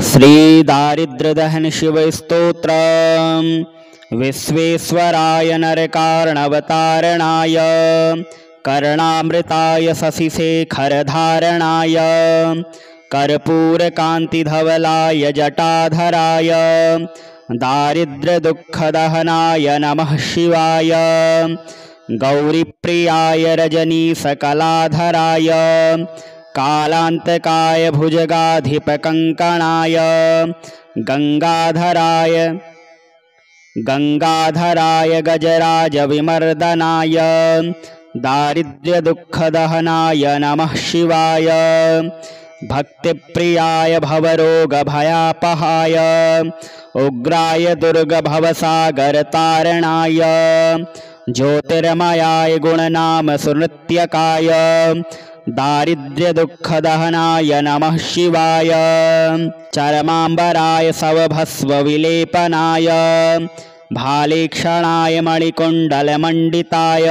श्री दारिद्र्यदहन शिव स्तोत्र। विश्वेश्वराय नरकार्णवतारणाय कर्णामृताय शशिशेखरधारणाय कर्पूरकान्तिधवलाय जटाधराय दारिद्र्यदुःखदहनाय नमः शिवाय। गौरीप्रियाय रजनीशकलाधराय कालान्तकाय भुजगाधिपकङ्कणाय गंगाधराय गजराजविमर्दनाय दारिद्र्यदुःखदहनाय नमः शिवाय। भक्तिप्रियाय भवरोगभयापहाय उग्राय दुर्गभवसागरतारणाय ज्योतिर्मयाय गुणनाम सुनृत्यकाय दारिद्र्यदुःखदहनाय नमः शिवाय। चरमाम्बराय सवभस्वविलेपनाय भालेक्षणाय मणिकुण्डलमण्डिताय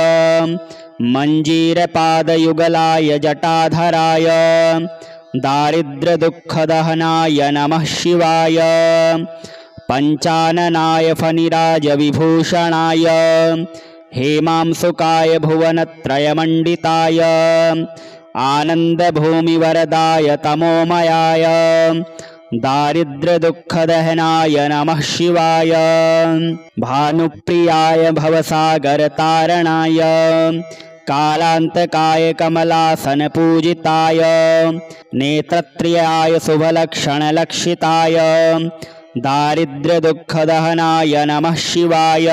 मञ्जीरपादयुगलाय जटाधराय दारिद्र्यदुःखदहनाय नमः शिवाय। पञ्चाननाय फणिराजविभूषणाय हेमांसुकाय भुवनत्रयमण्डिताय आनन्दभूमिवरदाय तमोमयाय दारिद्र्यदुःखदहनाय नमः शिवाय। भानुप्रियाय भवसागरतारणाय कालान्तकाय कमलासनपूजिताय नेत्रत्रियाय शुभलक्षणलक्षिताय दारिद्र्यदुःखदहनाय नमः शिवाय।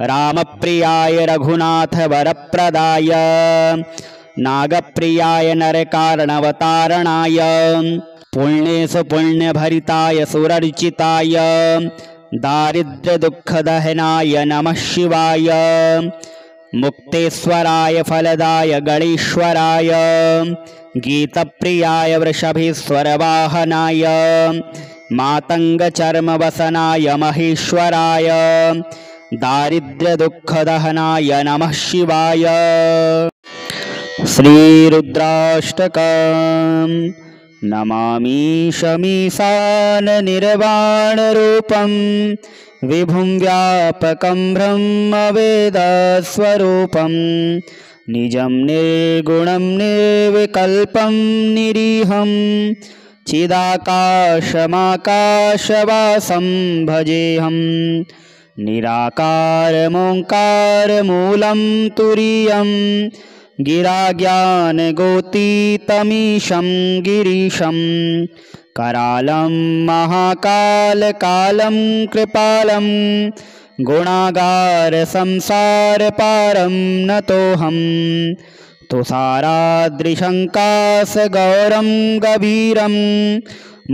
रामप्रियाय रघुनाथवरप्रदाय नागप्रियाय नरकार्णवतारणाय पुण्येषु पुण्यभरिताय सुरर्चिताय दारिद्र्यदुःखदहनाय नमः शिवाय। मुक्तेश्वराय फलदाय गणेश्वराय गीतप्रियाय वृषभेश्वरवाहनाय मातङ्गचर्मवसनाय महेश्वराय दारिद्र्यदुःखदहनाय नमः शिवाय। श्रीरुद्राष्टकम्। नमामि शमीशाननिर्वाणरूपं विभुं व्यापकं ब्रह्मवेदस्वरूपं निजं निर्गुणं निर्विकल्पं निरीहं चिदाकाशमाकाशवासं भजेऽहं। निराकारमोङ्कारमूलं तुरीयं गिराज्ञानगोतीतमीशं गिरीशं करालं महाकालकालं कृपालं गुणागारसंसारपारं नतोऽहं। तुषाराद्रिशङ्कासगौरं गभीरं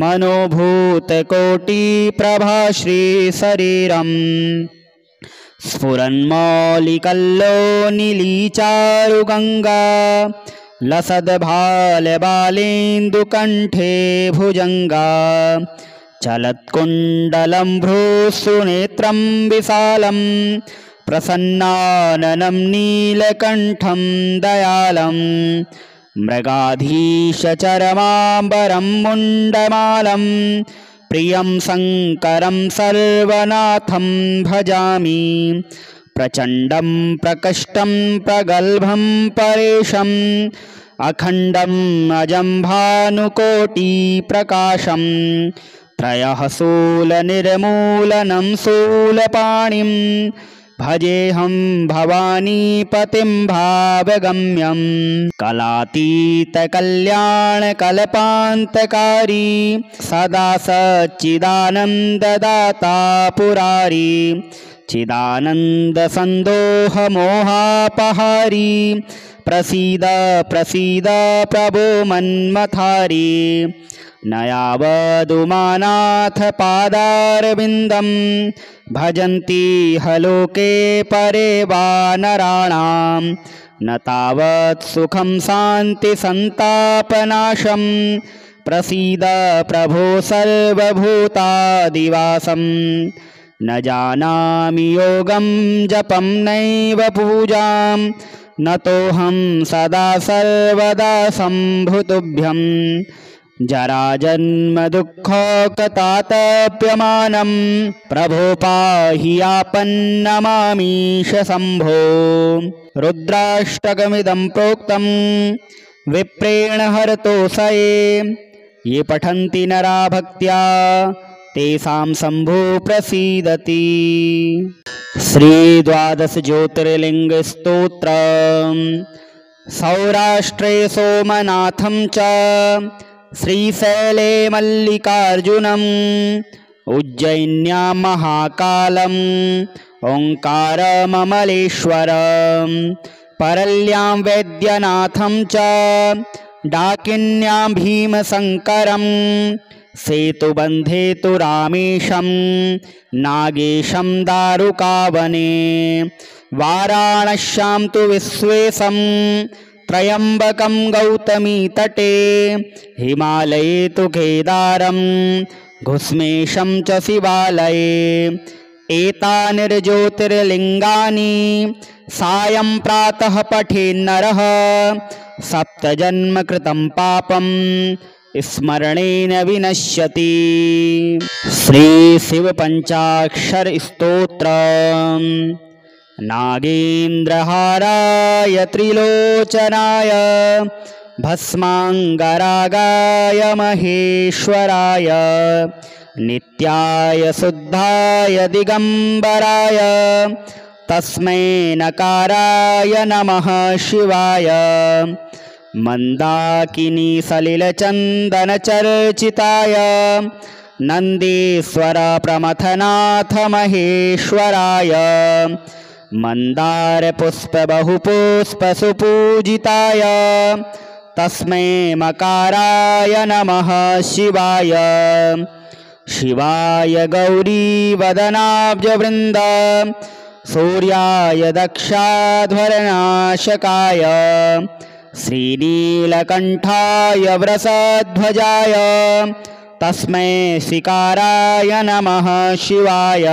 मनोभूतकोटिप्रभाश्रीशरीरं स्फुरन्मौलिकल्लोनिलीचारुगङ्गा लसद्भालबालेन्दुकण्ठे भुजङ्गा चलत्कुण्डलं भ्रूसुनेत्रं विशालं प्रसन्नाननं नीलकण्ठं दयालं मृगाधीशचरमाम्बरं मुण्डमालं प्रियं शङ्करं सर्वनाथं भजामि। प्रचण्डं प्रकष्टं प्रगल्भं परेशम् अखण्डम् अजं भानुकोटिप्रकाशं त्रयः शूलनिर्मूलनं शूलपाणिं भजेऽहं भवानीपतिं भावगम्यं। कलातीतकल्याणकल्पान्तकारी सदा सच्चिदानन्ददाता पुरारी चिदानन्दसन्दोहमोहापहारी प्रसीद प्रसीद प्रभो मन्मथारी। नयावदुमानाथ पादारविन्दं भजन्ति हलोके परे वानराणां न तावत् सुखं शान्तिसन्तापनाशं प्रसीद प्रभो सर्वभूतादिवासं। न जानामि योगं जपं नैव पूजां नतोऽहं सदा सर्वदा सम्भुतुभ्यं जराजन्मदुःखकतातप्यमानं प्रभो पाहि आपन्नमामीश शम्भो। रुद्राष्टकमिदं प्रोक्तं विप्रेण हरतोषये ये पठन्ति नरा भक्त्या तेषां शम्भो प्रसीदति। श्रीद्वादश ज्योतिर्लिङ्गस्तोत्रम्। सौराष्ट्रे सोमनाथं च श्रीशैले मल्लिकार्जुनम् उज्जयिन्यां महाकालम् ओङ्कारममलेश्वरम् परल्यां वैद्यनाथं च डाकिन्यां भीमशङ्करम् सेतुबन्धे तु रामेशं नागेशं दारुकावने वाराणस्यां तु विश्वेशं त्र्यम्बकं गौतमीतटे हिमालये तु केदारं घुस्मेशं च शिवालये एतानिर्ज्योतिर्लिङ्गानि सायं प्रातः पठेन्नरः सप्तजन्मकृतं पापं स्मरणेन विनश्यति। श्रीशिवपञ्चाक्षरस्तोत्रम्। नागेन्द्रहाराय त्रिलोचनाय भस्माङ्गरागाय महेश्वराय नित्याय शुद्धाय दिगम्बराय तस्मै नकाराय नमः शिवाय। मन्दाकिनी सलिलचन्दनचर्चिताय नन्दीश्वर प्रमथनाथ महेश्वराय मन्दारपुष्पबहुपुष्पसुपूजिताय तस्मै मकाराय नमः शिवाय। शिवाय गौरीवदनाब्जवृन्द सूर्याय दक्षाध्वरनाशकाय श्रीनीलकण्ठाय वृषध्वजाय तस्मै शिकाराय नमः शिवाय।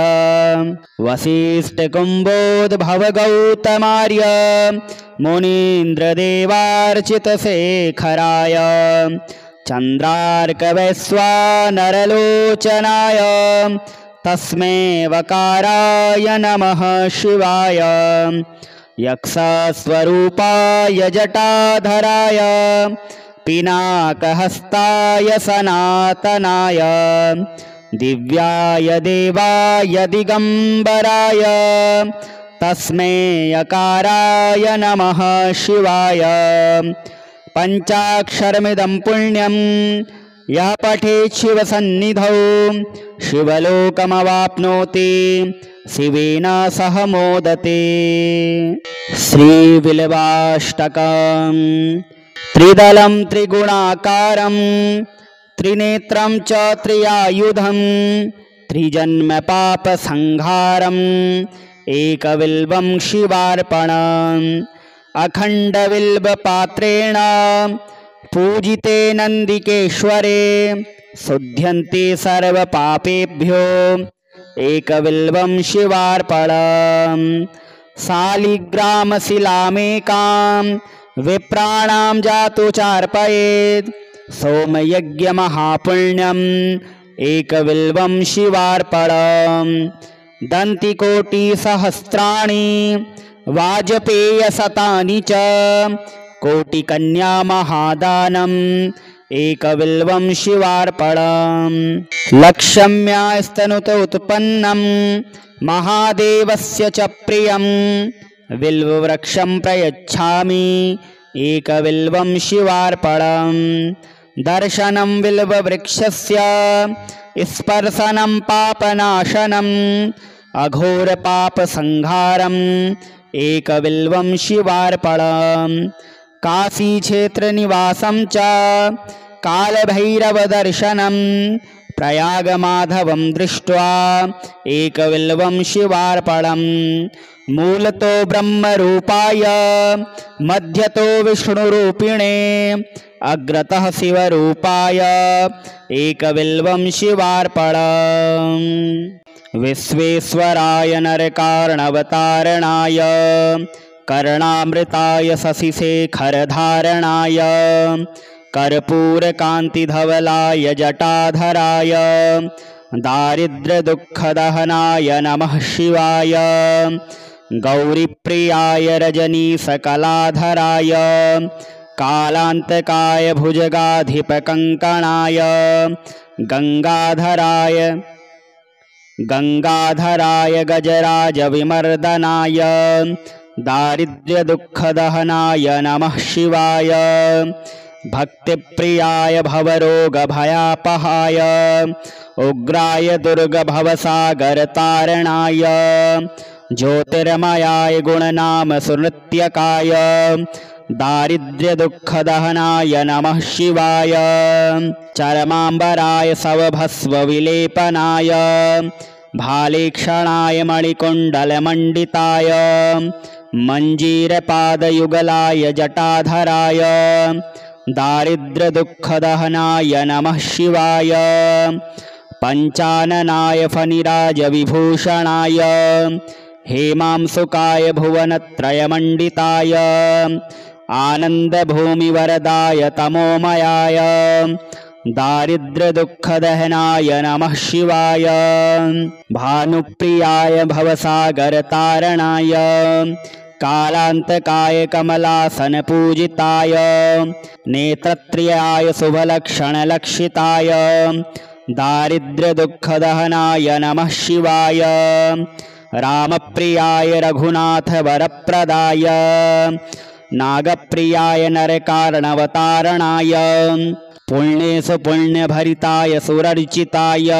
वसिष्ठकुम्भोद्भवगौतमार्य मुनीन्द्रदेवार्चितशेखराय चन्द्रार्कवैश्वानरलोचनाय तस्मै वकाराय नमः शिवाय। यक्षस्वरूपाय जटाधराय पिनाकहस्ताय सनातनाय दिव्याय देवाय दिगम्बराय तस्मै यकाराय नमः शिवाय। पञ्चाक्षरमिदं पुण्यं यः पठेत् शिवसन्निधौ शिवलोकमवाप्नोति शिवेन सह मोदते। श्रीबिल्वाष्टकम्। त्रिदलं त्रिगुणाकारं त्रिनेत्रं च त्रियायुधं त्रिजन्मपापसंहारम् एकबिल्वं शिवार्पणम्। अखण्डबिल्वपात्रेण पूजिते नन्दिकेश्वरे शुध्यन्ते सर्वपापेभ्यो एकबिल्वं शिवार्पणम्। शालिग्रामशिलामेकां विप्राणां जातु चार्पयेत् सोमयज्ञमहापुण्यम् एकबिल्वं शिवार्पणम्। दन्तिकोटिसहस्राणि वाजपेयशतानि च कोटिकन्या महादानम् एकबिल्वं शिवार्पणम्। लक्ष्म्यास्तनुत उत्पन्नं महादेवस्य च प्रियं बिल्ववृक्षं प्रयच्छामि एकबिल्वं शिवार्पणम्। दर्शनं बिल्ववृक्षस्य स्पर्शनं पापनाशनम् अघोरपापसंहारम् एकबिल्वं शिवार्पणम्। काशीक्षेत्रनिवासं च कालभैरवदर्शनं प्रयागमाधवं दृष्ट्वा एकबिल्वं शिवार्पणम्। मूलतो ब्रह्मरूपाय मध्यतो विष्णुरूपिणे अग्रतः शिवरूपाय एकबिल्वं शिवार्पणम्। विश्वेश्वराय नरकार्णवतारणाय कर्णामृताय शशिशेखरधारणाय कर्पूरकान्तिधवलाय जटाधराय दारिद्र्यदुःखदहनाय नमः शिवाय गौरीप्रियाय रजनीसकलाधराय कालान्तकाय भुजगाधिपकङ्कणाय गंगाधराय गजराजविमर्दनाय दारिद्र्यदुःखदहनाय नमः शिवाय भक्तिप्रियाय भवरोगभयापहाय उग्राय दुर्गभवसागरतारणाय ज्योतिर्मयाय गुणनाम सुनृत्यकाय दारिद्र्यदुःखदहनाय नमः शिवाय चरमाम्बराय सवभस्वविलेपनाय भालेक्षणाय मणिकुण्डलमण्डिताय मञ्जीरपादयुगलाय जटाधराय दारिद्र्यदुःखदहनाय नमः शिवाय पञ्चाननाय फणिराजविभूषणाय हेमांसुकाय भुवनत्रयमण्डिताय आनन्दभूमिवरदाय तमोमयाय दारिद्र्यदुःखदहनाय नमः शिवाय भानुप्रियाय भवसागरतारणाय कालान्तकाय कमलासनपूजिताय नेत्रत्रियाय शुभलक्षणलक्षिताय दारिद्र्यदुःखदहनाय नमः शिवाय रामप्रियाय रघुनाथवरप्रदाय नागप्रियाय नरकारणवतारणाय पुण्येषु पुण्यभरिताय सुरर्चिताय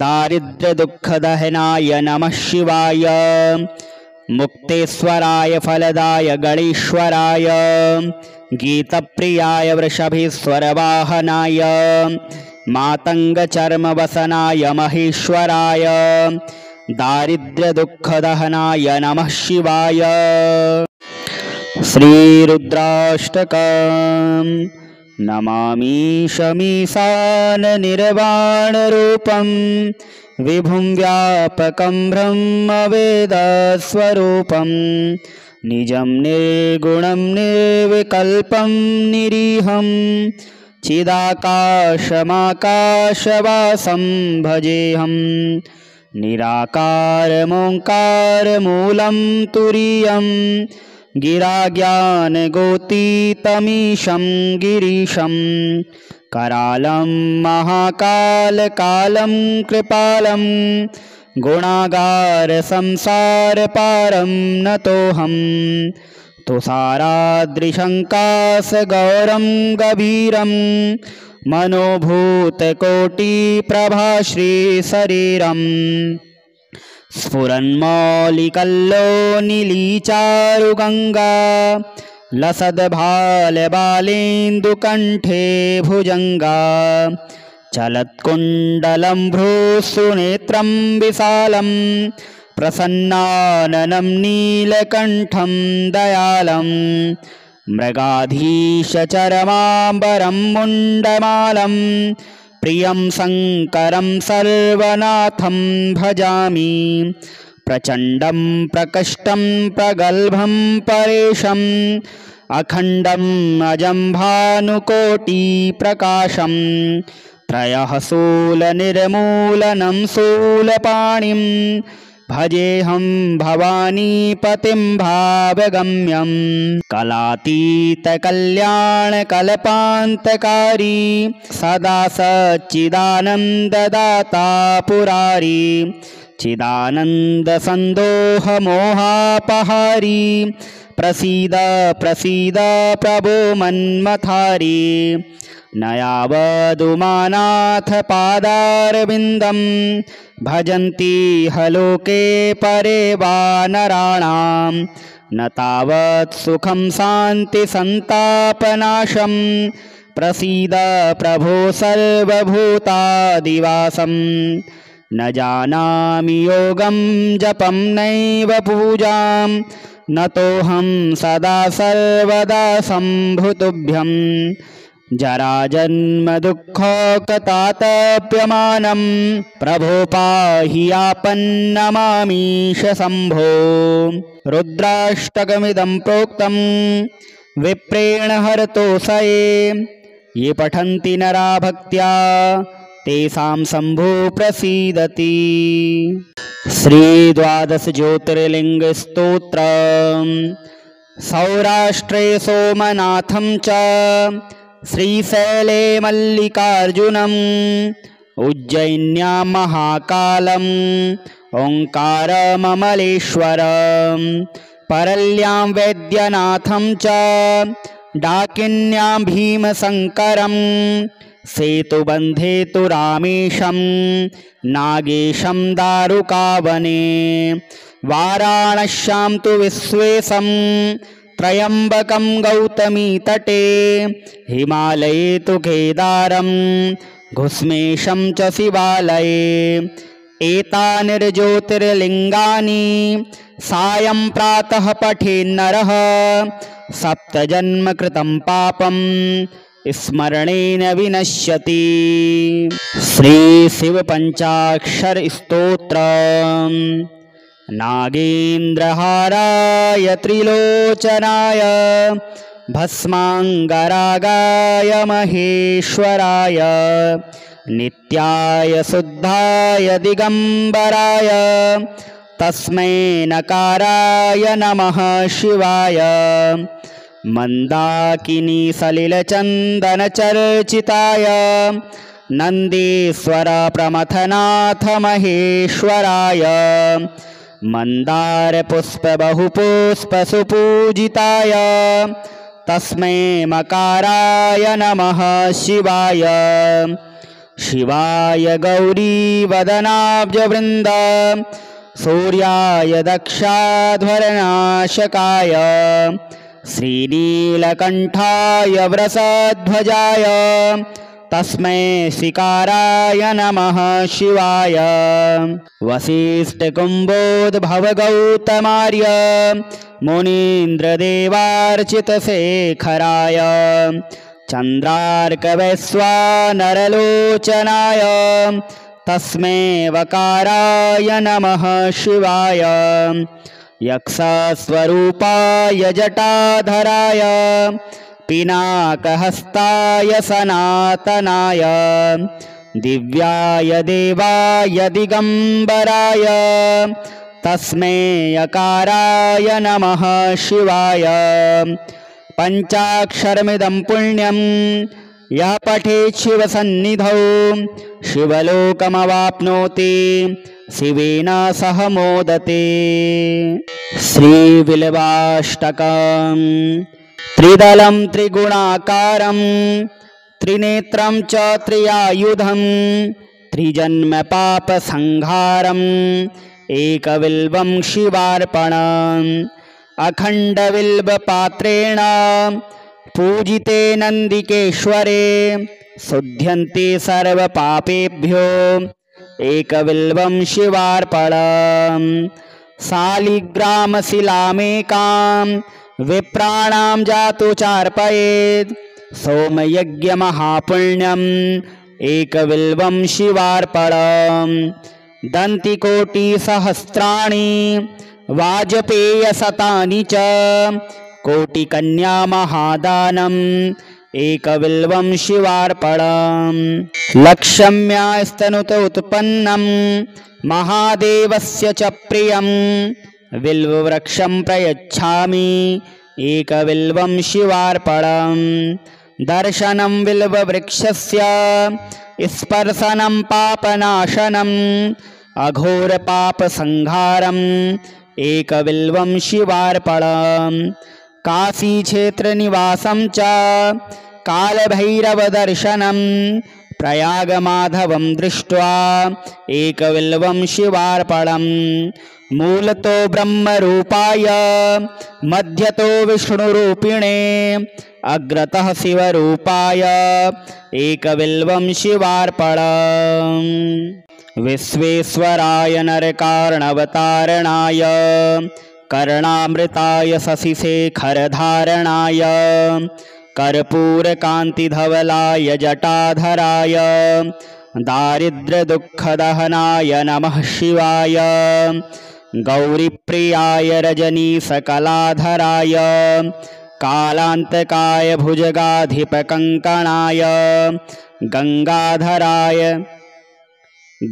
दारिद्र्यदुःखदहनाय नमः शिवाय मुक्तेश्वराय फलदाय गणेश्वराय गीतप्रियाय वृषभेश्वरवाहनाय मातङ्गचर्मवसनाय महेश्वराय दारिद्र्यदुःखदहनाय नमः शिवाय। श्रीरुद्राष्टकम्। नमामि शमीशाननिर्वाणरूपं विभुं व्यापकं ब्रह्मवेदस्वरूपं निजं निर्गुणं निर्विकल्पं निरीहं चिदाकाशमाकाशवासं भजेऽहं निराकारमोङ्कारमूलं तुरीयं गिराज्ञानगोतीतमीशं गिरीशं करालं महाकालकालं कृपालं गुणागारसंसारपारं नतोऽहं तुषाराद्रिशङ्कासगौरं गभीरं मनोभूतकोटिप्रभाश्रीशरीरं स्फुरन्मौलिकल्लोनिलीचारुगङ्गा लसद्भालबालेन्दुकण्ठे भुजङ्गा चलत्कुण्डलं भ्रूसुनेत्रं विशालं प्रसन्नाननं नीलकण्ठं दयालं मृगाधीशचरमाम्बरं मुण्डमालं प्रियं शङ्करं सर्वनाथं भजामि प्रचण्डं प्रकष्टं प्रगल्भं परेशम् अखण्डम् अजं भानुकोटिप्रकाशं त्रयः शूलनिर्मूलनं शूलपाणिं भजेऽहं भवानीपतिं भावगम्यं कलातीतकल्याणकल्पान्तकारी सदा सच्चिदानन्ददाता पुरारी चिदानन्दसन्दोहमोहापहारी प्रसीद प्रसीद प्रभो मन्मथारी नयावदुमानाथ पादारविन्दं भजन्ति हलोके परे वानराणां न तावत् सुखं शान्तिसन्तापनाशं प्रसीद प्रभो सर्वभूतादिवासं न जानामि योगं जपं नैव पूजां नतोऽहं सदा सर्वदा सम्भुतुभ्यं जराजन्मदुःखोकतातप्यमानं प्रभो पाहि आपन्नमामीश शम्भो। रुद्राष्टकमिदं प्रोक्तं विप्रेण हरतोषये ये पठन्ति नरा भक्त्या तेषां शम्भो प्रसीदति। श्रीद्वादश ज्योतिर्लिङ्गस्तोत्रम्। सौराष्ट्रे सोमनाथं च श्रीशैले मल्लिकार्जुनम् उज्जयिन्यां महाकालम् ओङ्कारममलेश्वरम् परल्यां वैद्यनाथं च डाकिन्यां भीमशङ्करम् सेतुबन्धे तु रामेशं नागेशं दारुकावने वाराणस्यां तु विश्वेशं त्र्यम्बकं गौतमीतटे हिमालये तु केदारं घुस्मेशं च शिवालये एतानिर्ज्योतिर्लिङ्गानि सायं प्रातः पठेन्नरः सप्तजन्मकृतं पापं स्मरणेन विनश्यति। श्रीशिवपञ्चाक्षरस्तोत्रम्। नागेन्द्रहाराय त्रिलोचनाय भस्माङ्गरागाय महेश्वराय नित्याय शुद्धाय दिगम्बराय तस्मै नकाराय नमः शिवाय। मन्दाकिनी सलिलचन्दनचर्चिताय नन्दीश्वर प्रमथनाथ महेश्वराय मन्दारपुष्पबहुपुष्पसुपूजिताय तस्मै मकाराय नमः शिवाय। शिवाय गौरीवदनाब्जवृन्द सूर्याय दक्षाध्वरनाशकाय श्रीनीलकण्ठाय वृषध्वजाय तस्मै शिकाराय नमः शिवाय। वसिष्ठकुम्भोद्भवगौतमार्य मुनीन्द्रदेवार्चितशेखराय चन्द्रार्कवैश्वानरलोचनाय तस्मै वकाराय नमः शिवाय। यक्षस्वरूपाय जटाधराय पिनाकहस्ताय सनातनाय दिव्याय देवाय दिगम्बराय तस्मै यकाराय नमः शिवाय। पञ्चाक्षरमिदं पुण्यं यः पठेत् शिवसन्निधौ शिवलोकमवाप्नोति शिवेन सह मोदते। श्रीबिल्वाष्टकम्। त्रिदलं त्रिगुणाकारं त्रिनेत्रं च त्रियायुधं त्रिजन्मपापसंहारम् एकबिल्वं शिवार्पणम्। अखण्डबिल्वपात्रेण पूजिते नन्दिकेश्वरे शुध्यन्ते सर्वपापेभ्यो एकबिल्वं शिवार्पणम्। शालिग्रामशिलामेकां विप्राणां जातु चार्पयेत् सोमयज्ञमहापुण्यम् एकबिल्वं शिवार्पणम्। दन्तिकोटिसहस्राणि वाजपेयशतानि च कोटिकन्यामहादानम् एकबिल्वं शिवार्पणम्। लक्ष्म्यास्तनुत उत्पन्नं महादेवस्य च प्रियं बिल्ववृक्षं प्रयच्छामि एकबिल्वं शिवार्पणम्। दर्शनं बिल्ववृक्षस्य स्पर्शनं पापनाशनम् अघोरपापसंहारम् एकबिल्वं शिवार्पणम्। काशीक्षेत्रनिवासं च कालभैरवदर्शनं प्रयागमाधवं दृष्ट्वा एकबिल्वं शिवार्पणम्। मूलतो ब्रह्मरूपाय मध्यतो विष्णुरूपिणे अग्रतः शिवरूपाय एकबिल्वं शिवार्पणम्। विश्वेश्वराय नरकार्णवतारणाय कर्णामृताय शशिशेखरधारणाय कर्पूरकान्तिधवलाय जटाधराय दारिद्र्यदुःखदहनाय नमः शिवाय। गौरीप्रियाय रजनीशकलाधराय कालान्तकाय भुजगाधिपकङ्कणाय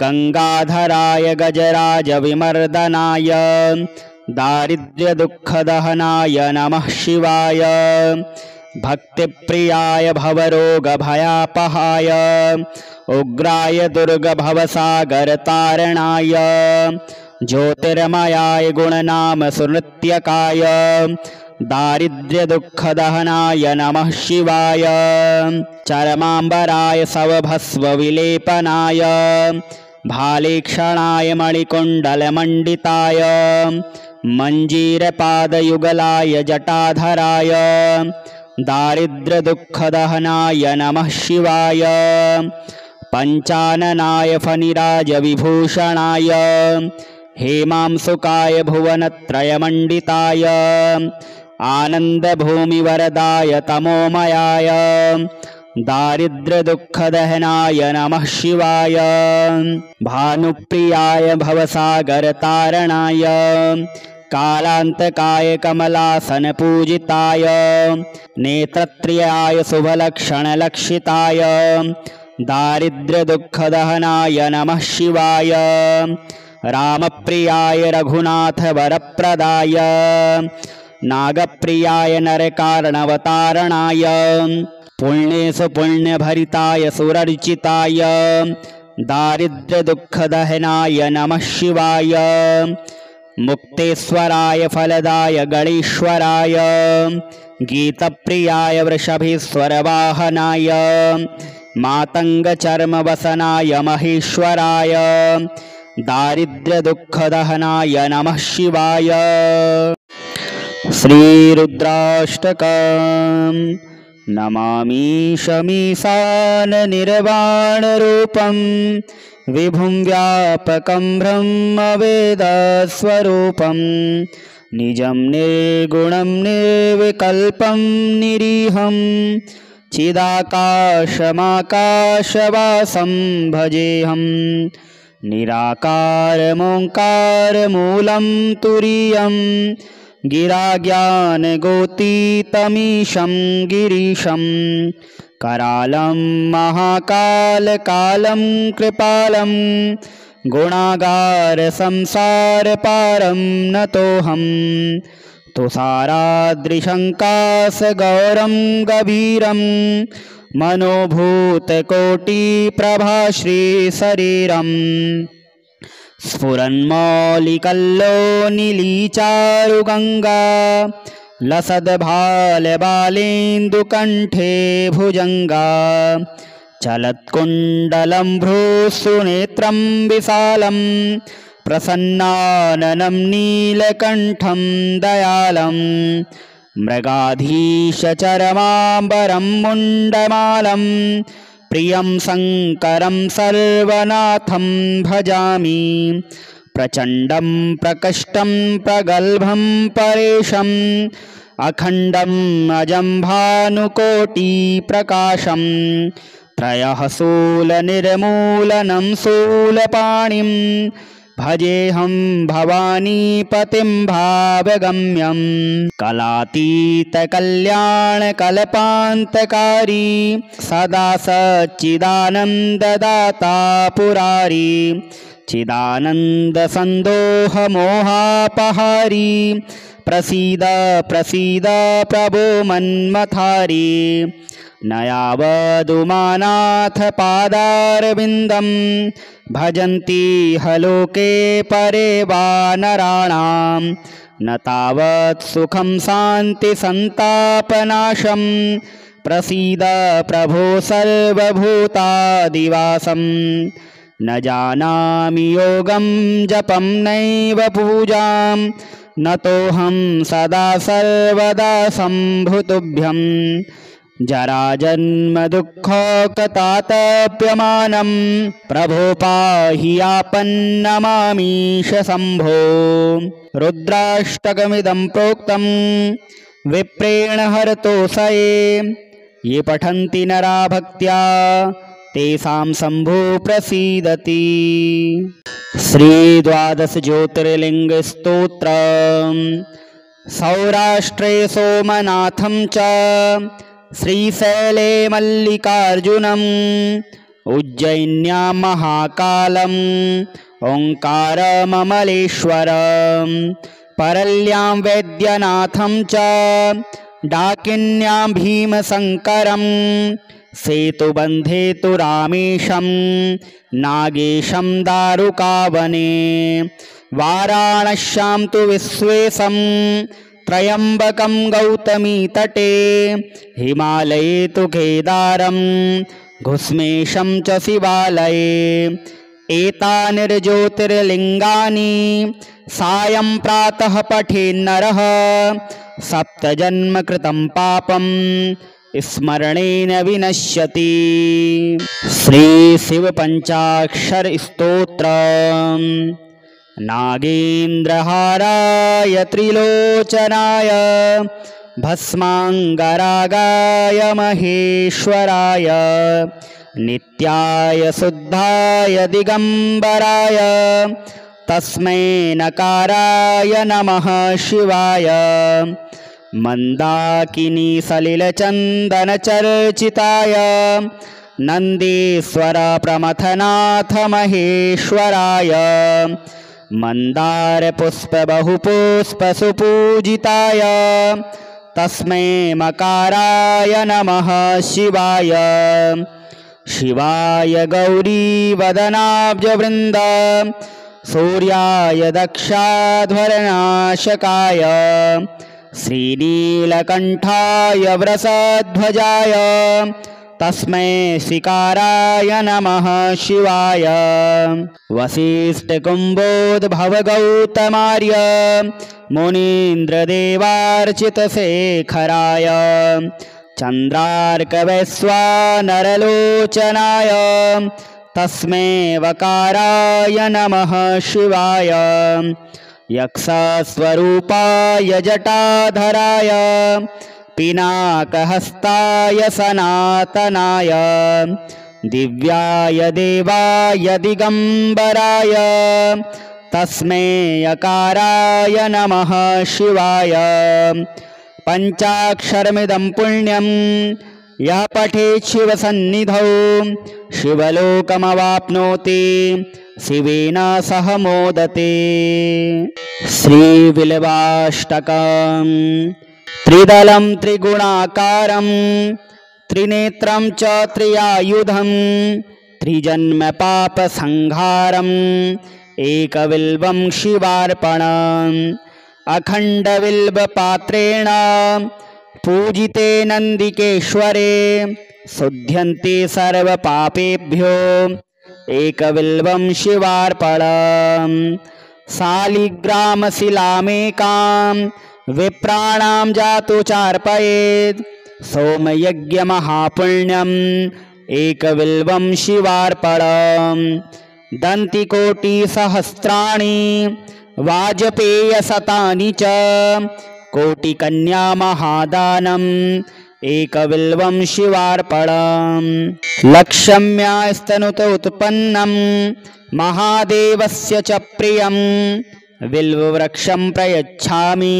गङ्गाधराय गजराजविमर्दनाय दारिद्र्यदुःखदहनाय नमः शिवाय। भक्तिप्रियाय भवरोगभयापहाय उग्राय दुर्गभवसागरतारणाय ज्योतिर्मयाय गुणनाम सुनृत्यकाय दारिद्र्यदुःखदहनाय नमः शिवाय। चरमाम्बराय सवभस्वविलेपनाय भालेक्षणाय मणिकुण्डलमण्डिताय मञ्जीरपादयुगलाय जटाधराय दारिद्र्यदुःखदहनाय नमः शिवाय। पञ्चाननाय फणिराजविभूषणाय हेमांसुकाय भुवनत्रयमण्डिताय आनन्दभूमिवरदाय तमोमयाय दारिद्र्यदुःखदहनाय नमः शिवाय। भानुप्रियाय भवसागरतारणाय कालान्तकाय कमलासनपूजिताय नेत्रत्रियाय शुभलक्षणलक्षिताय दारिद्र्यदुःखदहनाय नमः शिवाय। रामप्रियाय रघुनाथवरप्रदाय नागप्रियाय नरकार्णवतारणाय पुण्येषु पुण्यभरिताय सुरर्चिताय दारिद्र्यदुःखदहनाय नमः शिवाय। मुक्तेश्वराय फलदाय गणेश्वराय गीतप्रियाय वृषभेश्वरवाहनाय मातङ्गचर्मवसनाय महेश्वराय दारिद्र्यदुःखदहनाय नमः शिवाय। श्रीरुद्राष्टकम्। नमामि शमीशाननिर्वाणरूपं विभुं व्यापकं ब्रह्मवेदस्वरूपं निजं निर्गुणं निर्विकल्पं निरीहं चिदाकाशमाकाशवासं भजेऽहं निराकारमोङ्कारमूलं तुरीयं गिराज्ञानगोतीतमीशं गिरीशं करालं महाकालकालं कृपालं गुणागारसंसारपारं नतोऽहं तुषाराद्रिशङ्कासगौरं गभीरं मनोभूतकोटिप्रभाश्रीशरीरं स्फुरन्मौलिकल्लोनिलीचारुगङ्गा लसद्भालबालेन्दुकण्ठे भुजङ्गा चलत्कुण्डलं भ्रूसुनेत्रं विशालं प्रसन्नाननं नीलकण्ठं दयालं मृगाधीशचरमाम्बरं मुण्डमालं प्रियं शङ्करं सर्वनाथं भजामि प्रचण्डं प्रकष्टं प्रगल्भं परेशं अखण्डम् अजं भानुकोटिप्रकाशं त्रयः शूलनिर्मूलनं शूलपाणिं भजेऽहं भवानीपतिं भावगम्यं कलातीतकल्याणकल्पान्तकारी सदा सच्चिदानन्ददाता पुरारी चिदानन्दसन्दोहमोहापहारी प्रसीद प्रसीद प्रभो मन्मथारी नयावदुमानाथ पादारविन्दं भजन्ति हलोके परे वानराणां न तावत् सुखं शान्तिसन्तापनाशं प्रसीद प्रभो सर्वभूतादिवासं न जानामि योगं जपं नैव पूजां नतोऽहं सदा सर्वदा शम्भुतुभ्यं जराजन्मदुःखकतातप्यमानं प्रभो पाहि आपन्नमामीश शम्भो। रुद्राष्टकमिदं प्रोक्तं विप्रेण हरतोषये ये पठन्ति नरा भक्त्या तेषां शम्भो प्रसीदति। श्री द्वादश ज्योतिर्लिंग स्तोत्रम्। सौराष्ट्रे सोमनाथं च श्रीशैले मल्लिकार्जुनम् उज्जयिन्यां महाकालम् ओङ्कारममलेश्वरं परल्यां वैद्यनाथं च डाकिन्यां भीमशङ्करं सेतुबन्धे तु रामेशं नागेशं दारुकावने वाराणस्यां तु विश्वेशं त्र्यम्बकं गौतमीतटे हिमालये तु केदारं घुस्मेशं च शिवालये एतानिर्ज्योतिर्लिङ्गानि सायं प्रातः पठेन्नरः सप्तजन्मकृतं पापं स्मरणेन विनश्यति। श्रीशिवपञ्चाक्षरस्तोत्रम्। नागेन्द्रहाराय त्रिलोचनाय भस्माङ्गरागाय महेश्वराय नित्याय शुद्धाय दिगम्बराय तस्मै नकाराय नमः शिवाय। मन्दाकिनी सलिलचन्दनचर्चिताय नन्दीश्वर प्रमथनाथ महेश्वराय मन्दारपुष्पबहुपुष्पसुपूजिताय तस्मै मकाराय नमः शिवाय। शिवाय गौरीवदनाब्जवृन्द सूर्याय दक्षाध्वरनाशकाय श्रीनीलकण्ठाय वृषध्वजाय तस्मै शिकाराय नमः शिवाय। वसिष्ठकुम्भोद्भवगौतमार्य मुनीन्द्रदेवार्चितशेखराय चन्द्रार्कवैश्वानरलोचनाय तस्मै वकाराय नमः शिवाय। यक्षस्वरूपाय जटाधराय पिनाकहस्ताय सनातनाय दिव्याय देवाय दिगम्बराय तस्मै यकाराय नमः शिवाय। पञ्चाक्षरमिदं पुण्यं यः पठेत् शिवसन्निधौ शिवलोकमवाप्नोति शिवेन सह मोदते। श्रीबिल्वाष्टकम्। त्रिदलं त्रिगुणाकारं त्रिनेत्रं च त्रियायुधं त्रिजन्मपापसंहारम् एकबिल्वं शिवार्पणम्। अखण्डबिल्वपात्रेण पूजिते नन्दिकेश्वरे शुध्यन्ते सर्वपापेभ्यो एकबिल्वं शिवार्पणम्। शालिग्रामशिलामेकां विप्राणां जातु चार्पयेत् सोमयज्ञमहापुण्यम् एकबिल्वं शिवार्पणम्। दन्तिकोटिसहस्राणि वाजपेयशतानि च कोटिकन्यामहादानम् एकबिल्वं शिवार्पणम्। लक्ष्म्यास्तनुत उत्पन्नं महादेवस्य च प्रियं बिल्ववृक्षं प्रयच्छामि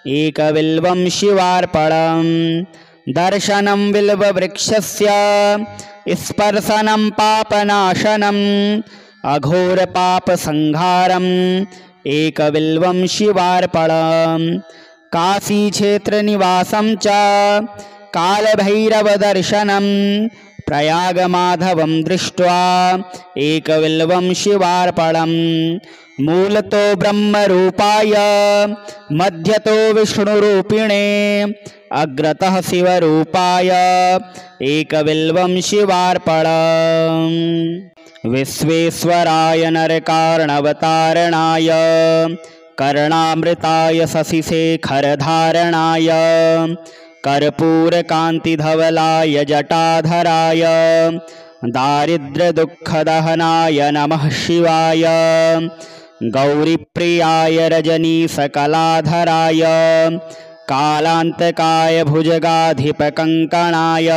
एकबिल्वं शिवार्पणम्। दर्शनं बिल्ववृक्षस्य स्पर्शनं पापनाशनम् अघोरपापसंहारम् एकबिल्वं शिवार्पणम्। काशीक्षेत्रनिवासं च कालभैरवदर्शनं प्रयागमाधवं दृष्ट्वा एकबिल्वं शिवार्पणम्। मूलतो ब्रह्मरूपाय मध्यतो विष्णुरूपिणे अग्रतः शिवरूपाय एकबिल्वं शिवार्पणम्। विश्वेश्वराय नरकार्णवतारणाय कर्णामृताय शशिशेखरधारणाय कर्पूरकान्तिधवलाय जटाधराय दारिद्र्यदुःखदहनाय नमः शिवाय। गौरीप्रियाय रजनीशकलाधराय कालान्तकाय भुजगाधिपकङ्कणाय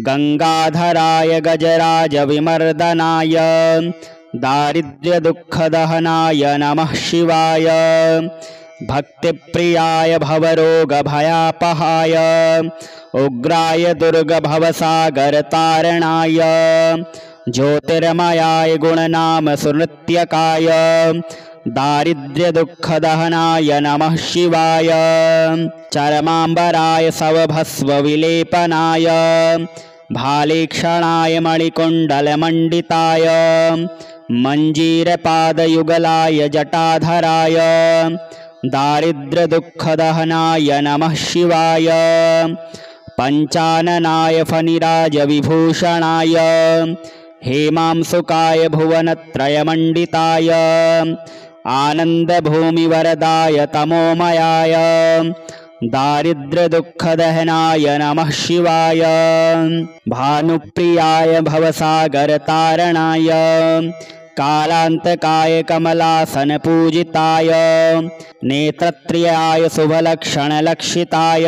गंगाधराय गजराजविमर्दनाय दारिद्र्यदुःखदहनाय नमः शिवाय। भक्तिप्रियाय भवरोगभयापहाय उग्राय दुर्गभवसागरतारणाय ज्योतिर्मयाय गुणनाम सुनृत्यकाय दारिद्र्यदुःखदहनाय नमः शिवाय। चरमाम्बराय सवभस्वविलेपनाय भालेक्षणाय मणिकुण्डलमण्डिताय मञ्जीरपादयुगलाय जटाधराय दारिद्र्यदुःखदहनाय नमः शिवाय। पञ्चाननाय फणिराजविभूषणाय हेमांसुकाय भुवनत्रयमण्डिताय आनन्दभूमिवरदाय तमोमयाय दारिद्र्यदुःखदहनाय नमः शिवाय। भानुप्रियाय भवसागरतारणाय कालान्तकाय कमलासनपूजिताय नेत्रत्रियाय शुभलक्षणलक्षिताय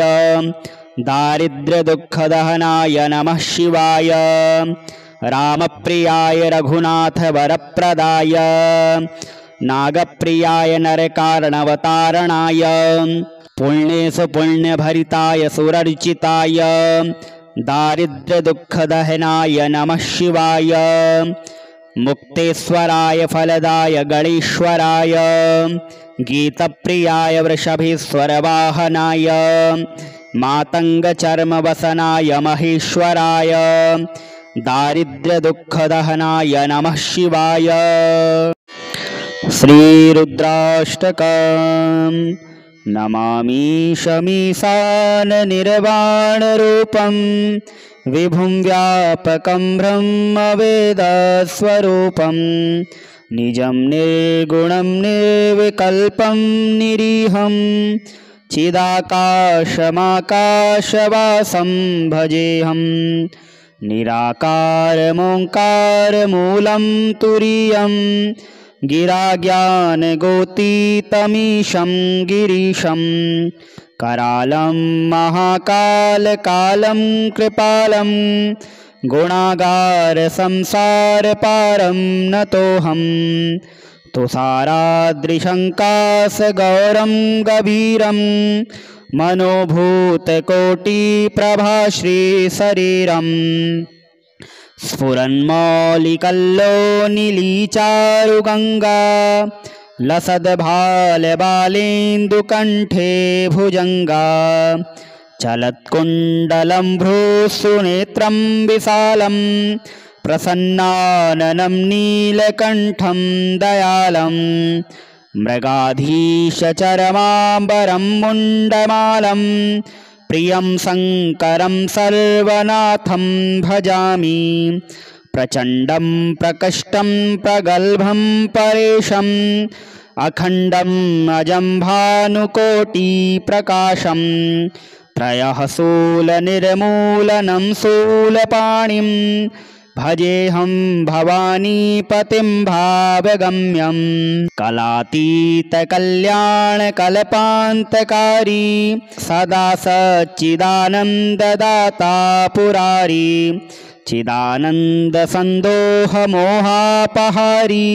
दारिद्र्यदुःखदहनाय नमः शिवाय। रामप्रियाय रघुनाथवरप्रदाय नागप्रियाय नरकार्णवतारणाय पुण्येषु पुण्यभरिताय सुरर्चिताय दारिद्र्यदुःखदहनाय नमः शिवाय। मुक्तेश्वराय फलदाय गणेश्वराय गीतप्रियाय वृषभेश्वरवाहनाय मातङ्गचर्मवसनाय महेश्वराय दारिद्र्यदुःखदहनाय नमः शिवाय। श्रीरुद्राष्टकम्। नमामि शमीशाननिर्वाणरूपं विभुं व्यापकं ब्रह्मवेदस्वरूपं निजं निर्गुणं निर्विकल्पं निरीहं चिदाकाशमाकाशवासं भजेऽहं निराकारमोङ्कारमूलं तुरीयं गिराज्ञानगोतीतमीशं गिरीशं करालं महाकालकालं कृपालं गुणागारसंसारपारं नतोऽहं तुषाराद्रिशङ्कासगौरं गभीरं मनोभूतकोटिप्रभाश्रीशरीरम् स्फुरन्मौलिकल्लोनिलीचारुगङ्गा लसद्भालबालेन्दुकण्ठे भुजङ्गा चलत्कुण्डलं भ्रूसुनेत्रं विशालं प्रसन्नाननं नीलकण्ठं दयालं मृगाधीशचरमाम्बरं मुण्डमालं प्रियं शङ्करं सर्वनाथं भजामि प्रचण्डं प्रकष्टं प्रगल्भं परेशं अखण्डम् अजं भानुकोटिप्रकाशं त्रयः शूलनिर्मूलनं शूलपाणिं भजेऽहं भवानीपतिं भावगम्यं कलातीतकल्याणकल्पान्तकारी सदा सच्चिदानन्ददाता पुरारी चिदानन्दसन्दोहमोहापहारी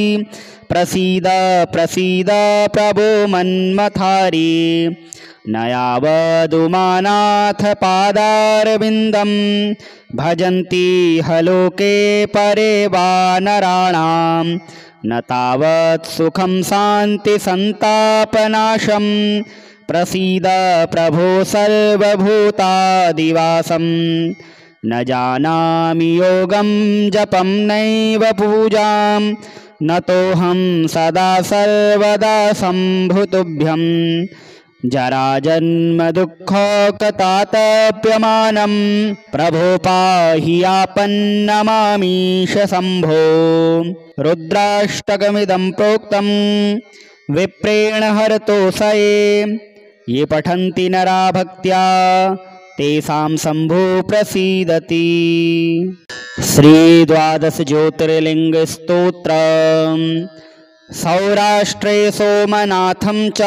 प्रसीद प्रसीद प्रभो मन्मथारी नयावदुमानाथ पादारविन्दं भजन्ति हलोके परे वानराणां न तावत् सुखं शान्तिसन्तापनाशं प्रसीद प्रभो सर्वभूतादिवासं न जानामि योगं जपं नैव पूजां नतोऽहं सदा सर्वदा शम्भुतुभ्यं जराजन्मदुःखकतातप्यमानं प्रभो पाहि आपन्नमामीश शम्भो। रुद्राष्टकमिदं प्रोक्तं विप्रेण हरतोषये ये पठन्ति नरा भक्त्या तेषां शम्भो प्रसीदति। श्रीद्वादश ज्योतिर्लिङ्गस्तोत्रम्। सौराष्ट्रे सोमनाथं च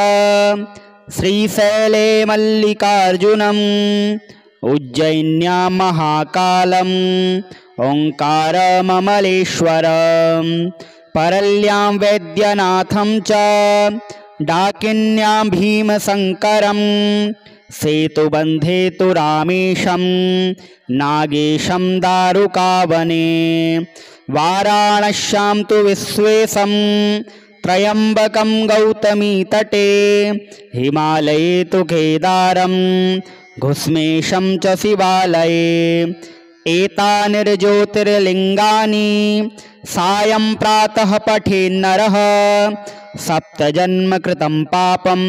श्रीशैले मल्लिकार्जुनम् उज्जयिन्यां महाकालम् ओङ्कारममलेश्वरम् परल्यां वैद्यनाथं च डाकिन्यां भीमशङ्करं सेतुबन्धे तु रामेशं नागेशं दारुकावने वाराणस्यां तु विश्वेशं त्र्यम्बकं गौतमीतटे हिमालये तु केदारं घुस्मेशं च शिवालये एतानिर्ज्योतिर्लिङ्गानि सायं प्रातः पठेन्नरः सप्तजन्मकृतं पापं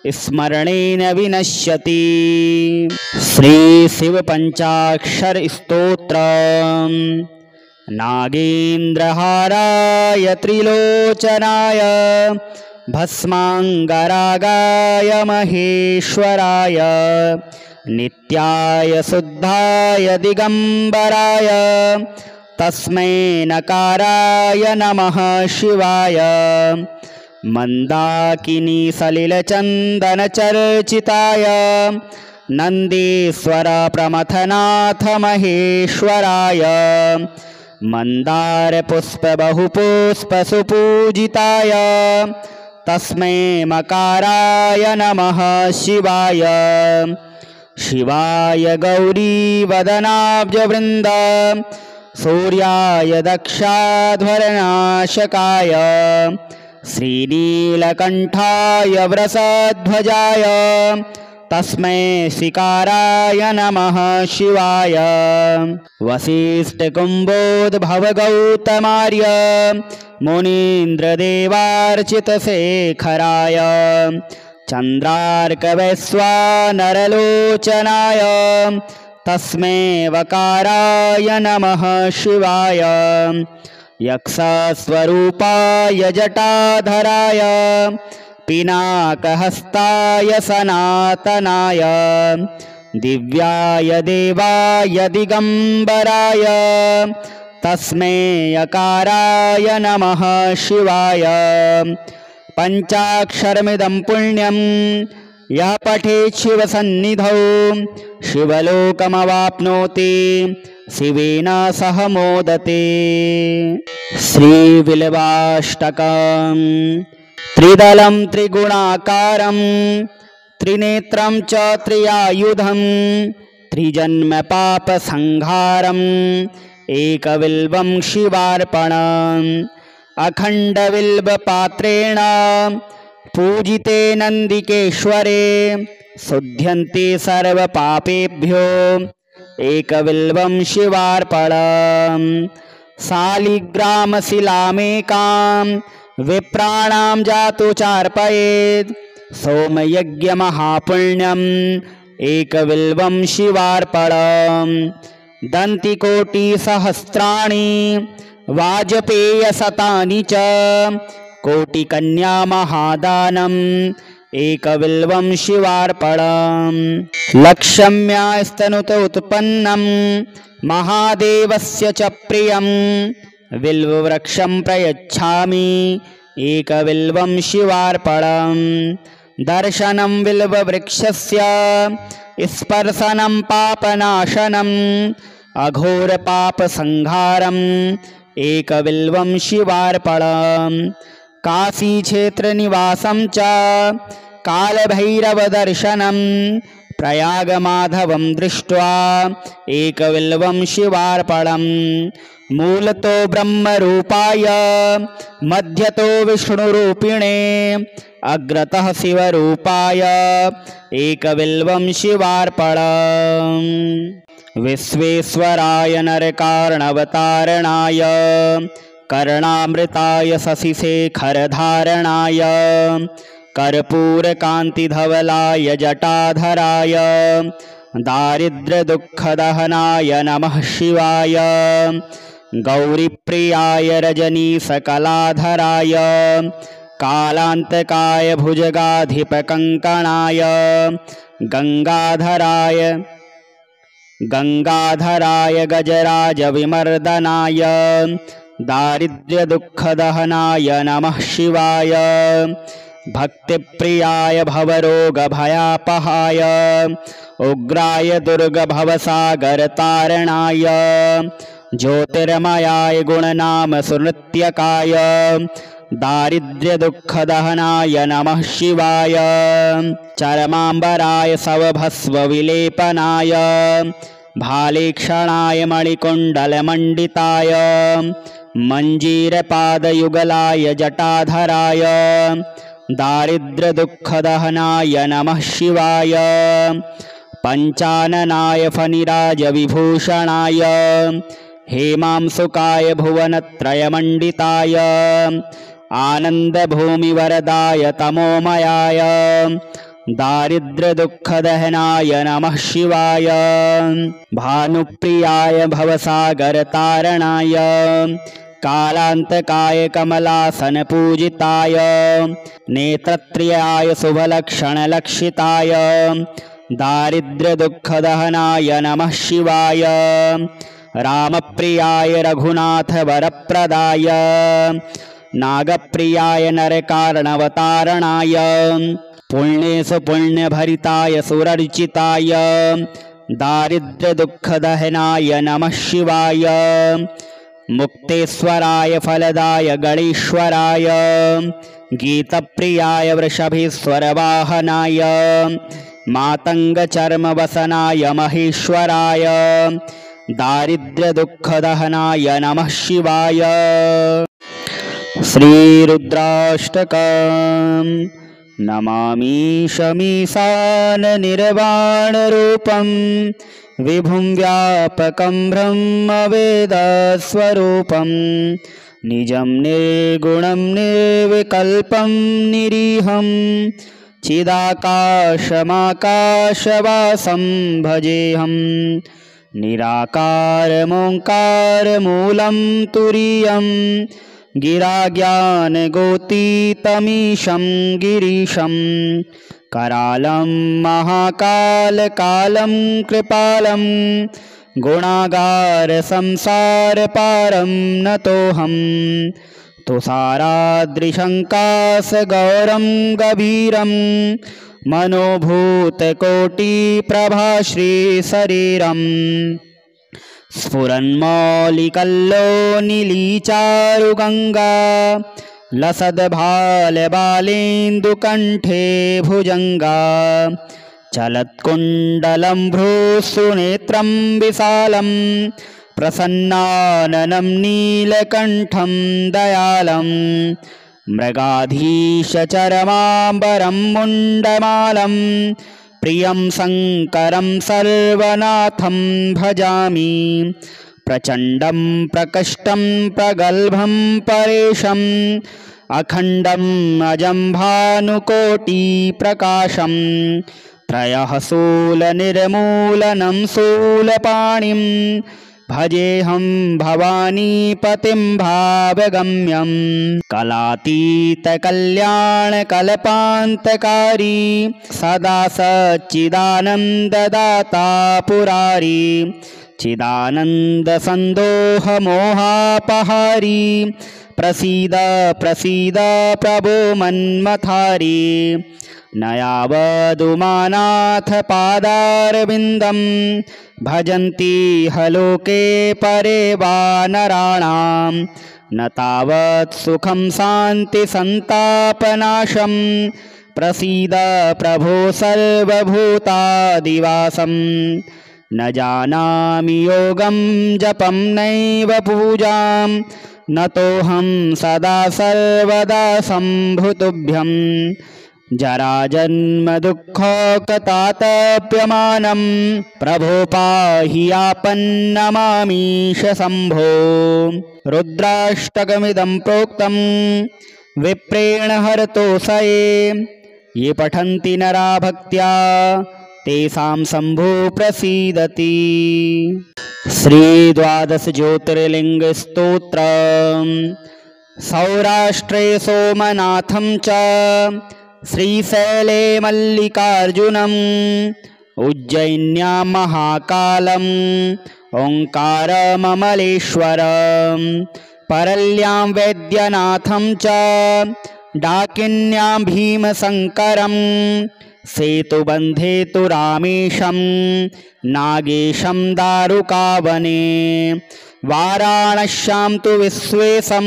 स्मरणेन विनश्यति। श्रीशिवपञ्चाक्षरस्तोत्रम्। नागेन्द्रहाराय त्रिलोचनाय भस्माङ्गरागाय महेश्वराय नित्याय शुद्धाय दिगम्बराय तस्मै नकाराय नमः शिवाय। मन्दाकिनी सलिलचन्दनचर्चिताय नन्दीश्वर प्रमथनाथ महेश्वराय मन्दारपुष्पबहुपुष्पसुपूजिताय तस्मै मकाराय नमः शिवाय। शिवाय गौरीवदनाब्जवृन्द सूर्याय दक्षाध्वरनाशकाय श्रीनीलकण्ठाय वृषध्वजाय तस्मै शिकाराय नमः शिवाय। वसिष्ठकुम्भोद्भवगौतमार्य मुनीन्द्रदेवार्चितशेखराय चन्द्रार्कवैश्वानरलोचनाय तस्मै वकाराय नमः शिवाय। यक्षस्वरूपाय जटाधराय पिनाकहस्ताय सनातनाय दिव्याय देवाय दिगम्बराय तस्मै यकाराय नमः शिवाय। पञ्चाक्षरमिदं पुण्यं यः पठेत् शिवसन्निधौ शिवलोकमवाप्नोति शिवेन सह मोदते। श्रीबिल्वाष्टकम्। त्रिदलं त्रिगुणाकारं त्रिनेत्रं च त्रियायुधं त्रिजन्मपापसंहारम् एकबिल्वं शिवार्पणम्। अखण्डबिल्वपात्रेण पूजिते नन्दिकेश्वरे शुध्यन्ते सर्वपापेभ्यो एकबिल्वं शिवार्पणम्। शालिग्रामशिलामेकां विप्राणां जातु चार्पयेत् सोमयज्ञमहापुण्यम् एकबिल्वं शिवार्पणम्। दन्तिकोटिसहस्राणि वाजपेयशतानि च कोटिकन्यामहादानम् एकबिल्वं शिवार्पणम्। लक्ष्म्यास्तनुत उत्पन्नं महादेवस्य च प्रियं बिल्ववृक्षं प्रयच्छामि एकबिल्वं शिवार्पणम्। दर्शनं बिल्ववृक्षस्य स्पर्शनं पापनाशनम् अघोरपापसंहारम् एकबिल्वं शिवार्पणम्। काशीक्षेत्रनिवासं च कालभैरवदर्शनं प्रयागमाधवं दृष्ट्वा एकबिल्वं शिवार्पणम्। मूलतो ब्रह्मरूपाय मध्यतो विष्णुरूपिणे अग्रतः शिवरूपाय एकबिल्वं शिवार्पणम्। विश्वेश्वराय नरकार्णवतारणाय कर्णामृताय शशिशेखरधारणाय कर्पूरकान्तिधवलाय जटाधराय दारिद्र्यदुःखदहनाय नमः शिवाय। गौरीप्रियाय रजनीशकलाधराय कालान्तकाय भुजगाधिपकङ्कणाय गङ्गाधराय गजराजविमर्दनाय दारिद्र्यदुःखदहनाय नमः शिवाय। भक्तिप्रियाय भवरोगभयापहाय उग्राय दुर्गभवसागरतारणाय ज्योतिर्मयाय गुणनाम सुनृत्यकाय दारिद्र्यदुःखदहनाय नमः शिवाय चरमाम्बराय सवभस्वविलेपनाय भालेक्षणाय मणिकुण्डलमण्डिताय मञ्जीरपादयुगलाय जटाधराय दारिद्र्यदुःखदहनाय नमः शिवाय पञ्चाननाय फणिराजविभूषणाय हेमांसुकाय भुवनत्रयमण्डिताय आनन्दभूमिवरदाय तमोमयाय दारिद्र्यदुःखदहनाय नमः शिवाय भानुप्रियाय भवसागरतारणाय कालान्तकाय कमलासनपूजिताय नेत्रत्रियाय शुभलक्षणलक्षिताय दारिद्र्यदुःखदहनाय नमः शिवाय रामप्रियाय रघुनाथवरप्रदाय नागप्रियाय नरकार्णवतारणाय पुण्येषु पुण्यभरिताय सुरर्चिताय दारिद्र्यदुःखदहनाय नमः शिवाय मुक्तेश्वराय फलदाय गणेश्वराय गीतप्रियाय वृषभेश्वरवाहनाय मातङ्गचर्मवसनाय महेश्वराय दारिद्र्यदुःखदहनाय नमः शिवाय श्रीरुद्राष्टकम् नमामि शमीशाननिर्वाणरूपं विभुं व्यापकं ब्रह्मवेदस्वरूपं निजं निर्गुणं निर्विकल्पं निरीहं चिदाकाशमाकाशवासं भजेऽहं निराकारमोङ्कारमूलं तुरीयं गिराज्ञानगोतीतमीशं गिरीशं करालं महाकालकालं कृपालं गुणागारसंसारपारं नतोऽहं तुषाराद्रिशङ्कासगौरं गभीरं मनोभूतकोटिप्रभाश्रीशरीरम् स्फुरन्मौलिकल्लोनिलीचारुगङ्गा लसद्भालबालेन्दुकण्ठे भुजङ्गा चलत्कुण्डलं भ्रूसुनेत्रं विशालं प्रसन्नाननं नीलकण्ठं दयालं मृगाधीशचरमाम्बरं मुण्डमालं प्रियं शङ्करं सर्वनाथं भजामि प्रचण्डं प्रकष्टं प्रगल्भं परेशम् अखण्डम् अजं भानुकोटिप्रकाशं त्रयः शूलनिर्मूलनं शूलपाणिं भजेऽहं भवानीपतिं भावगम्यं कलातीतकल्याणकल्पान्तकारी सदा सच्चिदानन्ददाता पुरारी चिदानन्दसन्दोहमोहापहारी प्रसीद प्रसीद प्रभो मन्मथारी नयावदुमानाथ पादारविन्दं भजन्ति हलोके परे वानराणां न तावत् सुखं शान्तिसन्तापनाशं प्रसीद प्रभो सर्वभूतादिवासं न जानामि योगं जपं नैव पूजां नतोऽहं सदा सर्वदा सम्भुतुभ्यं जराजन्मदुःखकतातप्यमानं प्रभो पाहि आपन्नमामीश शम्भो रुद्राष्टकमिदं प्रोक्तं विप्रेण हरतोषये ये पठन्ति नरा भक्त्या तेषां शम्भो प्रसीदति। श्रीद्वादश ज्योतिर्लिङ्गस्तोत्रम् सौराष्ट्रे सोमनाथं च श्रीशैले मल्लिकार्जुनम् उज्जयिन्यां महाकालम् ओङ्कारममलेश्वरं परल्यां वैद्यनाथं च डाकिन्यां भीमशङ्करं सेतुबन्धे तु रामेशं नागेशं दारुकावने वाराणस्यां तु विश्वेशं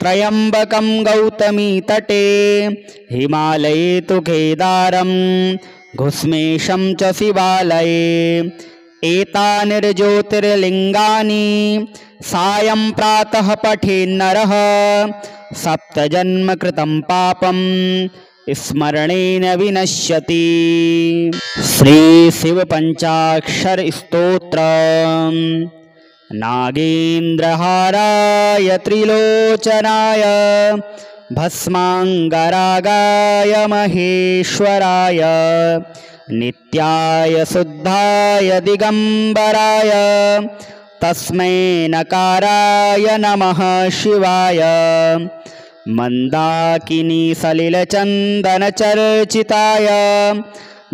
त्र्यम्बकं गौतमी तटे हिमालये तु केदारं घुस्मेशं च शिवालये एतानिर्ज्योतिर्लिङ्गानि सायं प्रातः पठेन्नरः सप्तजन्मकृतं पापं स्मरणेन विनश्यति। श्री शिव पंचाक्षर स्तोत्र। नागेन्द्रहाराय त्रिलोचनाय भस्मांगरागाय महेश्वराय नित्याय शुद्धाय दिगंबराय तस्मै नकाराय नमः शिवाय। मंदाकिनी सलिलचंदन चर्चिताय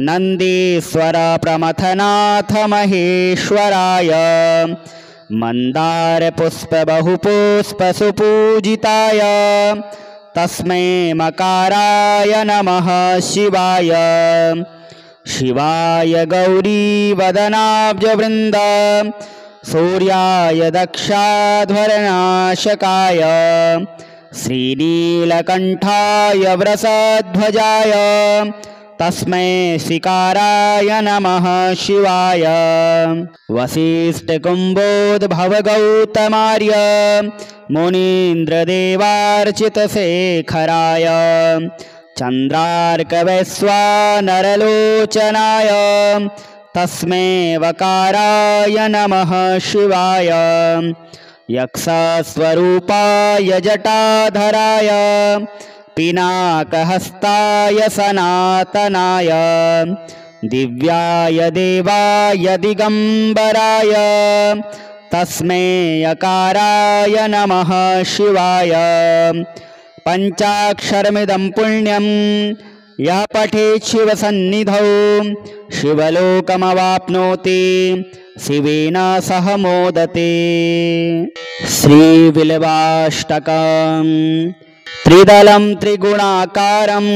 नंदीश्वर प्रमथनाथ महेश्वराय मंदार पुष्प बहुपुष्प सुपूजिताय तस्मै मकाराय नमः शिवाय। शिवाय गौरी वदनाब्जवृंद सूर्याय दक्षाध्वरनाशकाय श्रीनीलकंठाय वृषध्वजाय तस्मै शिकाराय नमः शिवाय। वसिष्ठकुम्भोद्भवगौतमार्य मुनीन्द्रदेवार्चितशेखराय चन्द्रार्कवैश्वानरलोचनाय तस्मै वकाराय नमः शिवाय। यक्षस्वरूपाय जटाधराय पिनाकहस्ताय सनातनाय दिव्याय देवाय दिगंबराय तस्मै यकाराय नमः शिवाय। पंचाक्षरमिदं पुण्यं यः पठेत् शिवसन्निधौ शिवलोकमवाप्नोति शिवेन सह मोदते। श्रीबिल्वाष्टकम्। त्रिदलं त्रिगुणाकारं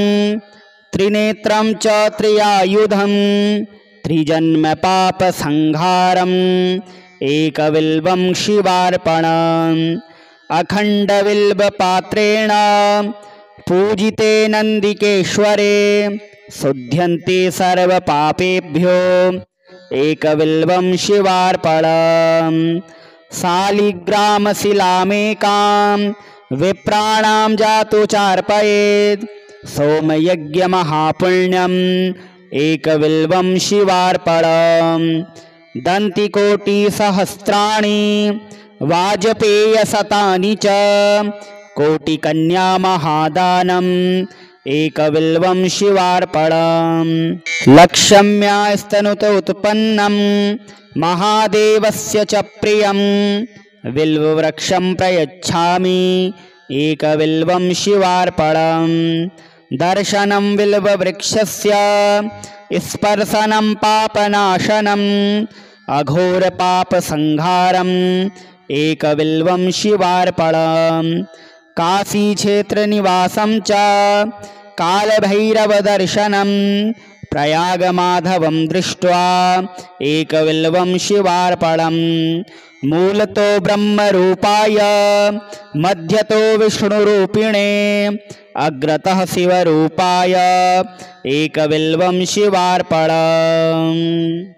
त्रिनेत्रं च त्रियायुधं त्रिजन्म पापसंहारम् एकबिल्वं शिवार्पणम्। अखण्डबिल्वपात्रेण पूजिते नन्दिकेश्वरे शुध्यन्ते सर्वपापेभ्यो एकबिल्वं शिवार्पणम्। शालिग्रामशिलामेकां विप्राणां जातु चार्पयेत् सोमयज्ञमहापुण्यम् एकबिल्वं शिवार्पणम्। दन्तिकोटिसहस्राणि वाजपेयशतानि च कोटिकन्या महादानम् एकबिल्वं शिवार्पणम्। लक्ष्म्यास्तनुत उत्पन्नं महादेवस्य च प्रियं बिल्ववृक्षं प्रयच्छामि एकबिल्वं शिवार्पणम्। दर्शनं बिल्ववृक्षस्य स्पर्शनं पापनाशनम् अघोरपापसंहारम् एकबिल्वं शिवार्पणम्। काशीक्षेत्रनिवासं च कालभैरवदर्शनं प्रयागमाधवं दृष्ट्वा एकबिल्वं शिवार्पणम्। मूलतो ब्रह्मरूपाय मध्यतो विष्णुरूपिणे अग्रतः शिवरूपाय एकबिल्वं शिवार्पणम्।